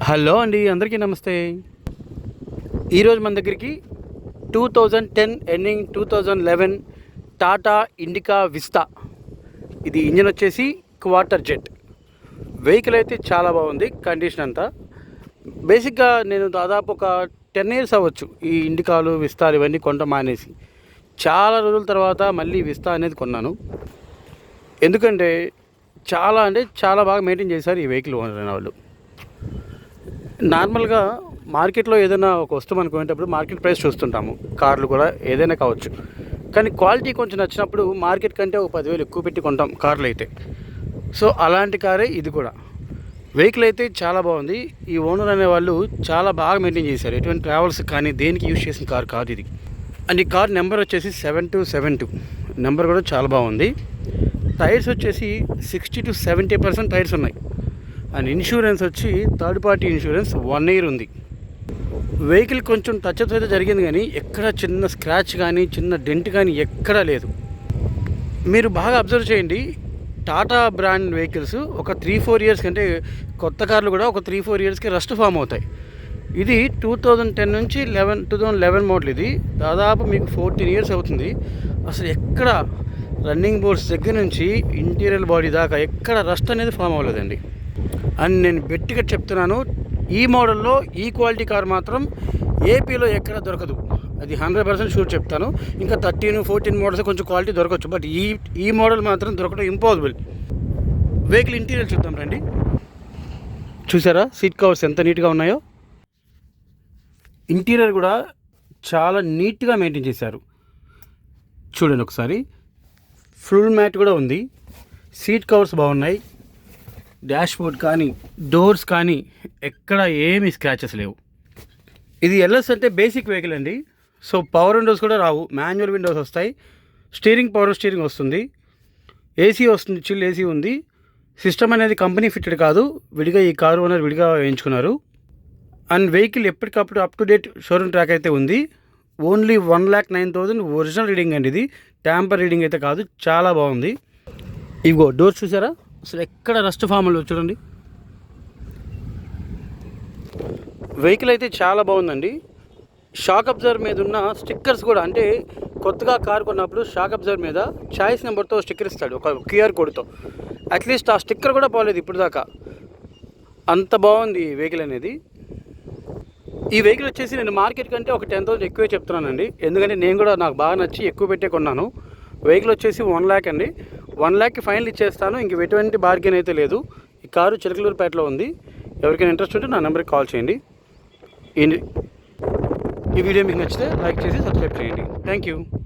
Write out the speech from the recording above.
Hello అండి, అందరికీ నమస్తే. ఈరోజు మన దగ్గరికి 2010 ఎండింగ్ 2011 టాటా ఇండికా విస్తా. ఇది ఇంజిన్ వచ్చేసి క్వార్టర్ జెట్. వెహికల్ అయితే చాలా బాగుంది. కండిషన్ అంతా బేసిక్గా నేను దాదాపు ఒక 10 ఇయర్స్ అవ్వచ్చు ఈ ఇండికాలు విస్తాలు ఇవన్నీ కొనడం మానేసి. చాలా రోజుల తర్వాత మళ్ళీ విస్తా అనేది కొన్నాను. ఎందుకంటే చాలా బాగా మెయింటైన్ చేశారు ఈ వెహికల్ ఓనర్ అయిన వాళ్ళు. నార్మల్గా మార్కెట్లో ఏదైనా ఒక వస్తువు మనం కొనేటప్పుడు మార్కెట్ ప్రైస్ చూస్తుంటాము. కార్లు కూడా ఏదైనా కావచ్చు, కానీ క్వాలిటీ కొంచెం నచ్చినప్పుడు మార్కెట్ కంటే ఒక 10,000 ఎక్కువ పెట్టి కొంటాం కార్లు అయితే. సో అలాంటి కారే ఇది కూడా. వెహికల్ అయితే చాలా బాగుంది. ఈ ఓనర్ అనే వాళ్ళు చాలా బాగా మెయింటైన్ చేశారు. ఎటువంటి ట్రావెల్స్ కానీ దేనికి యూజ్ చేసిన కార్ కాదు ఇది. అండ్ ఈ కార్ నెంబర్ వచ్చేసి 7272 నెంబర్ కూడా చాలా బాగుంది. టైర్స్ వచ్చేసి 60 to 70% టైర్స్ ఉన్నాయి. అండ్ ఇన్సూరెన్స్ వచ్చి థర్డ్ పార్టీ ఇన్సూరెన్స్ 1 year ఉంది. వెహికల్ కొంచెం టచ్ అప్ అయితే జరిగింది, కానీ ఎక్కడ చిన్న స్క్రాచ్ కానీ చిన్న డెంట్ కానీ ఎక్కడా లేదు. మీరు బాగా అబ్జర్వ్ చేయండి, టాటా బ్రాండ్ వెహికల్స్ ఒక 3-4 years కంటే కొత్త కార్లు కూడా ఒక 3-4 yearsకి రస్ట్ ఫామ్ అవుతాయి. ఇది 2010 నుంచి 2011 మోడల్. ఇది దాదాపు మీకు 14 years అవుతుంది. అసలు ఎక్కడ రన్నింగ్ బోర్డ్స్ దగ్గర నుంచి ఇంటీరియర్ బాడీ దాకా ఎక్కడ రస్ట్ అనేది ఫామ్ అవ్వలేదండి. అండ్ నేను గట్టిగా చెప్తున్నాను, ఈ మోడల్లో ఈ క్వాలిటీ కార్ మాత్రం ఏపీలో ఎక్కడ దొరకదు. అది 100% షూర్ చెప్తాను. ఇంకా 13-14 మోడల్స్ కొంచెం క్వాలిటీ దొరకవచ్చు, బట్ ఈ మోడల్ మాత్రం దొరకడం ఇంపాసిబుల్. వెహికల్ ఇంటీరియర్ చూద్దాం రండి. చూసారా సీట్ కవర్స్ ఎంత నీట్గా ఉన్నాయో. ఇంటీరియర్ కూడా చాలా నీట్గా మెయింటైన్ చేశారు. చూడండి ఒకసారి. ఫుల్ మ్యాట్ కూడా ఉంది. సీట్ కవర్స్ బాగున్నాయి. డాష్ బోర్డ్ కానీ డోర్స్ కానీ ఎక్కడ ఏమీ స్క్రాచెస్ లేవు. ఇది ఎల్ఎస్ అంటే బేసిక్ వెహికల్ అండి. సో పవర్ విండోస్ కూడా రావు, మాన్యువల్ విండోస్ వస్తాయి. పవర్ స్టీరింగ్ వస్తుంది. ఏసీ వస్తుంది, చిల్ ఏసీ ఉంది. సిస్టమ్ అనేది కంపెనీ ఫిట్టెడ్ కాదు, విడిగా ఈ కారు ఓనర్ విడిగా వేయించుకున్నారు. అండ్ వెహికల్ ఎప్పటికప్పుడు up to date showroom track అయితే ఉంది. ఓన్లీ 1,09,000 ఒరిజినల్ రీడింగ్ అండి. ఇది ట్యాంపర్ రీడింగ్ అయితే కాదు. చాలా బాగుంది. ఇదిగో డోర్స్ చూసారా, అసలు ఎక్కడ రస్ట్ ఫామ్లో చూడండి. వెహికల్ అయితే చాలా బాగుందండి. షాక్ అబ్జర్వర్ మీద ఉన్న స్టిక్కర్స్ కూడా, అంటే కొత్తగా కార్ కొన్నప్పుడు షాక్ అబ్జర్వర్ మీద చాయిస్ నెంబర్తో స్టిక్కర్ ఇస్తాడు, ఒక QR కోడ్తో. అట్లీస్ట్ ఆ స్టిక్కర్ కూడా పోలేదు ఇప్పుడు దాకా. అంత బాగుంది ఈ వెహికల్ అనేది. ఈ వెహికల్ వచ్చేసి నేను మార్కెట్ కంటే ఒక 10,000 ఎక్కువే చెప్తున్నానండి. ఎందుకంటే నేను కూడా నాకు బాగా నచ్చి ఎక్కువ పెట్టే కొన్నాను. వెహికల్ వచ్చేసి 1 lakh అండి. 1 lakh ఫైనల్ ఇచ్చేస్తాను. ఇంక ఎటువంటి బార్గెన్ అయితే లేదు. ఈ కారు చిలకలూరుపేటలో ఉంది. ఎవరికైనా ఇంట్రెస్ట్ ఉంటే నా నెంబర్కి కాల్ చేయండి. ఈ వీడియో మీకు నచ్చితే లైక్ చేసి సబ్స్క్రైబ్ చేయండి. Thank you.